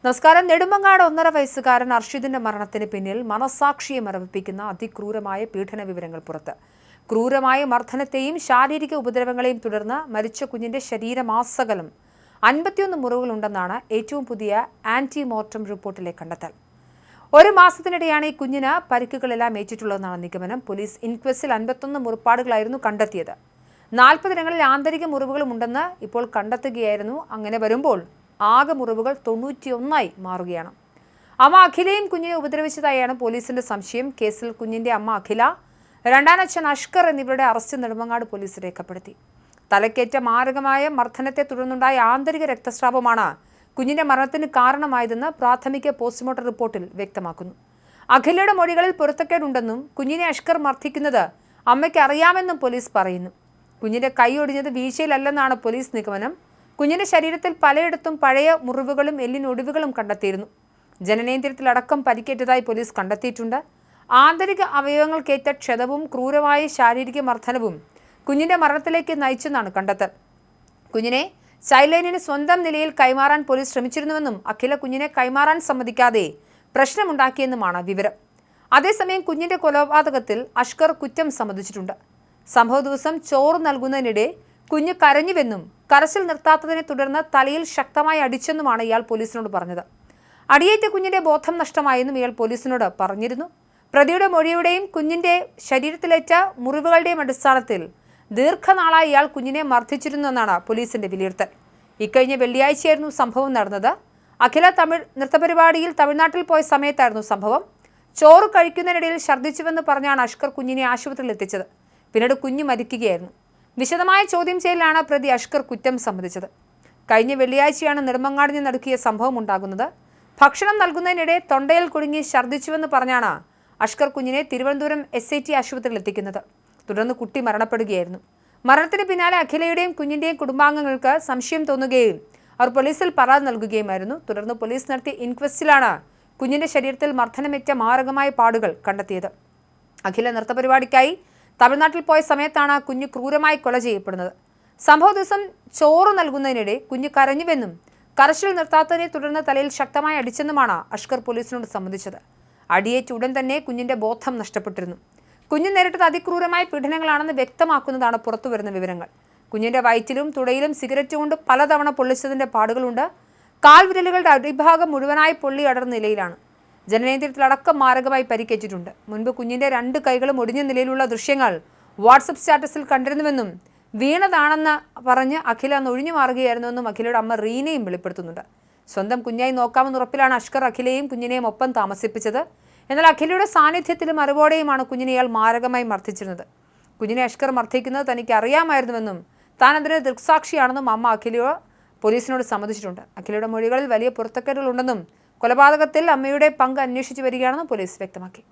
നമസ്കാരം. നെടുമങ്ങാട് 1.5 വയസ്സുകാരൻ അർഷിദിന്റെ മരണത്തിന് പിന്നിൽ മനസാക്ഷിയെ മരവിപ്പിക്കുന്ന അതിക്രൂരമായ പീഡന വിവരങ്ങൾ പുറത്ത്. ക്രൂരമായ മർദ്ദനത്തെയും ശാരീരിക ഉപദ്രവങ്ങളെയും തുടർന്ന് മരിച്ച കുഞ്ഞിന്റെ ശരീരമാസകലം 51 മുറിവുകളുണ്ടെന്നാണ് ഏറ്റവും പുതിയ ആന്റിമോർട്ടം റിപ്പോർട്ടിലെ കണ്ടെത്തൽ. ഒരു മാസത്തിനിടെയാണ് ഈ കുഞ്ഞിന് പരിക്കുകളെല്ലാം ഏറ്റിട്ടുള്ളതെന്നാണ് നിഗമനം. പോലീസ് ഇൻക്വസ്റ്റിൽ 51 മുറിപ്പാടുകളായിരുന്നു കണ്ടെത്തിയത്. 40 ഇടങ്ങളിൽ ആന്തരിക മുറിവുകളും ഉണ്ടെന്ന് ഇപ്പോൾ കണ്ടെത്തുകയായിരുന്നു. അങ്ങനെ വരുമ്പോൾ ആകെ മുറിവുകൾ 91 മാറുകയാണ്. അമ്മ അഖിലയും കുഞ്ഞിനെ ഉപദ്രവിച്ചതായാണ് പോലീസിന്റെ സംശയം. കേസിൽ കുഞ്ഞിന്റെ അമ്മ അഖില, രണ്ടാനച്ഛൻ അഷ്കർ എന്നിവരുടെ അറസ്റ്റ് നെടുമങ്ങാട് പോലീസ് രേഖപ്പെടുത്തി. തലക്കേറ്റ മാരകമായ മർദ്ദനത്തെ തുടർന്നുണ്ടായ ആന്തരിക രക്തസ്രാവമാണ് കുഞ്ഞിന്റെ മരണത്തിന് കാരണമായതെന്ന് പ്രാഥമിക പോസ്റ്റ്മോർട്ടം റിപ്പോർട്ടിൽ വ്യക്തമാക്കുന്നു. അഖിലയുടെ മൊഴികളിൽ പൊരുത്തക്കേടുണ്ടെന്നും കുഞ്ഞിനെ അഷ്കർ മർദ്ദിക്കുന്നത് അമ്മയ്ക്ക് അറിയാമെന്നും പോലീസ് പറയുന്നു. കുഞ്ഞിന്റെ കൈ ഒടിഞ്ഞത് വീഴ്ചയിലല്ലെന്നാണ് പോലീസ് നിഗമനം. കുഞ്ഞിന്റെ ശരീരത്തിൽ പലയിടത്തും പഴയ മുറിവുകളും എല്ലിനൊടിവുകളും കണ്ടെത്തിയിരുന്നു. ജനനേന്ദ്രിയത്തിലടക്കം പരിക്കേറ്റതായി പോലീസ് കണ്ടെത്തിയിട്ടുണ്ട്. ആന്തരിക അവയവങ്ങൾക്കേറ്റ ക്ഷതവും ക്രൂരമായ ശാരീരിക മർദ്ദനവും കുഞ്ഞിന്റെ മരണത്തിലേക്ക് നയിച്ചെന്നാണ് കണ്ടെത്തൽ. കുഞ്ഞിനെ ചൈൽഡ് ലൈനിന് സ്വന്തം നിലയിൽ കൈമാറാൻ പോലീസ് ശ്രമിച്ചിരുന്നുവെന്നും അഖില കുഞ്ഞിനെ കൈമാറാൻ സമ്മതിക്കാതെ പ്രശ്നമുണ്ടാക്കിയെന്നുമാണ് വിവരം. അതേസമയം കുഞ്ഞിന്റെ കൊലപാതകത്തിൽ അഷ്കർ കുറ്റം സമ്മതിച്ചിട്ടുണ്ട്. സംഭവ ദിവസം ചോറ് നൽകുന്നതിനിടെ കുഞ്ഞ് കരഞ്ഞുവെന്നും കരച്ചിൽ നിർത്താത്തതിനെ തുടർന്ന് തലയിൽ ശക്തമായി അടിച്ചെന്നുമാണ് ഇയാൾ പോലീസിനോട് പറഞ്ഞത്. അടിയേറ്റ കുഞ്ഞിന്റെ ബോധം നഷ്ടമായെന്നും ഇയാൾ പോലീസിനോട് പറഞ്ഞിരുന്നു. പ്രതിയുടെ മൊഴിയുടെയും കുഞ്ഞിന്റെ ശരീരത്തിലേറ്റ മുറിവുകളുടെയും അടിസ്ഥാനത്തിൽ ദീർഘനാളായി ഇയാൾ കുഞ്ഞിനെ മർദ്ദിച്ചിരുന്നുവെന്നാണ് പോലീസിന്റെ വിലയിരുത്തൽ. ഇക്കഴിഞ്ഞ വെള്ളിയാഴ്ചയായിരുന്നു സംഭവം നടന്നത്. അഖില നൃത്തപരിപാടിയിൽ തമിഴ്നാട്ടിൽ പോയ സമയത്തായിരുന്നു സംഭവം. ചോറ് കഴിക്കുന്നതിനിടയിൽ ഛർദ്ദിച്ചുവെന്ന് പറഞ്ഞാണ് അഷ്കർ കുഞ്ഞിനെ ആശുപത്രിയിൽ എത്തിച്ചത്. പിന്നീട് കുഞ്ഞ് മരിക്കുകയായിരുന്നു. വിശദമായ ചോദ്യം ചെയ്യലാണ് പ്രതി അഷ്കർ കുറ്റം സമ്മതിച്ചത്. കഴിഞ്ഞ വെള്ളിയാഴ്ചയാണ് നെടുമങ്ങാടിന് നടുക്കിയ സംഭവം ഉണ്ടാകുന്നത്. ഭക്ഷണം നൽകുന്നതിനിടെ തൊണ്ടയിൽ കുടുങ്ങി ഛർദ്ദിച്ചുവെന്ന് പറഞ്ഞാണ് അഷ്കർ കുഞ്ഞിനെ തിരുവനന്തപുരം SIT ആശുപത്രിയിൽ എത്തിക്കുന്നത്. തുടർന്ന് കുട്ടി മരണപ്പെടുകയായിരുന്നു. മരണത്തിന് പിന്നാലെ അഖിലയുടെയും കുഞ്ഞിന്റെയും കുടുംബാംഗങ്ങൾക്ക് സംശയം തോന്നുകയും അവർ പോലീസിൽ പരാതി നൽകുകയുമായിരുന്നു. തുടർന്ന് പോലീസ് നടത്തിയ ഇൻക്വസ്റ്റിലാണ് കുഞ്ഞിന്റെ ശരീരത്തിൽ മർദ്ദനമേറ്റ മാരകമായ പാടുകൾ കണ്ടെത്തിയത്. അഖില നൃത്തപരിപാടിക്കായി തമിഴ്നാട്ടിൽ പോയ സമയത്താണ് കുഞ്ഞ് ക്രൂരമായി കൊല ചെയ്യപ്പെടുന്നത്. സംഭവ ദിവസം ചോറ് നൽകുന്നതിനിടെ കുഞ്ഞ് കരഞ്ഞുവെന്നും കരച്ചിൽ നിർത്താത്തതിനെ തുടർന്ന് തലയിൽ ശക്തമായി അടിച്ചെന്നുമാണ് അഷ്കർ പോലീസിനോട് സമ്മതിച്ചത്. അടിയേറ്റ ഉടൻ തന്നെ കുഞ്ഞിന്റെ ബോധം നഷ്ടപ്പെട്ടിരുന്നു. കുഞ്ഞ് നേരിട്ടത് അതിക്രൂരമായ പീഡനങ്ങളാണെന്ന് വ്യക്തമാക്കുന്നതാണ് പുറത്തുവരുന്ന വിവരങ്ങൾ. കുഞ്ഞിന്റെ വയറ്റിലും തുടയിലും സിഗരറ്റ് കൊണ്ട് പലതവണ പൊള്ളിച്ചതിന്റെ പാടുകളുണ്ട്. കാൽവിരലുകളുടെ അടിഭാഗം മുഴുവനായി പൊള്ളി അടർന്ന നിലയിലാണ്. ജനനേന്ദ്രിയത്തിലടക്കം മാരകമായി പരിക്കേറ്റിട്ടുണ്ട്. മുൻപ് കുഞ്ഞിന്റെ 2 കൈകളും ഒടിഞ്ഞ നിലയിലുള്ള ദൃശ്യങ്ങൾ വാട്സപ്പ് സ്റ്റാറ്റസിൽ കണ്ടിരുന്നുവെന്നും വീണതാണെന്ന് പറഞ്ഞ് അഖില അന്ന് ഒഴിഞ്ഞു മാറുകയായിരുന്നുവെന്നും അഖിലയുടെ അമ്മ റീനയും വെളിപ്പെടുത്തുന്നുണ്ട്. സ്വന്തം കുഞ്ഞായി നോക്കാമെന്ന ഉറപ്പിലാണ് അഷ്കർ അഖിലയും കുഞ്ഞിനെയും ഒപ്പം താമസിപ്പിച്ചത്. എന്നാൽ അഖിലയുടെ സാന്നിധ്യത്തിലും അറിവോടെയുമാണ് കുഞ്ഞിനെ ഇയാൾ മാരകമായി മർദ്ദിച്ചിരുന്നത്. കുഞ്ഞിനെ അഷ്കർ മർദ്ദിക്കുന്നത് തനിക്ക് അറിയാമായിരുന്നുവെന്നും താൻ അതിന് ദൃക്സാക്ഷിയാണെന്നും അമ്മ അഖില പോലീസിനോട് സമ്മതിച്ചിട്ടുണ്ട്. അഖിലയുടെ മൊഴികളിൽ വലിയ പൊരുത്തക്കേടുകളുണ്ടെന്നും കൊലപാതകത്തിൽ അമ്മയുടെ പങ്ക് അന്വേഷിച്ചു വരികയാണെന്നും പോലീസ് വ്യക്തമാക്കി.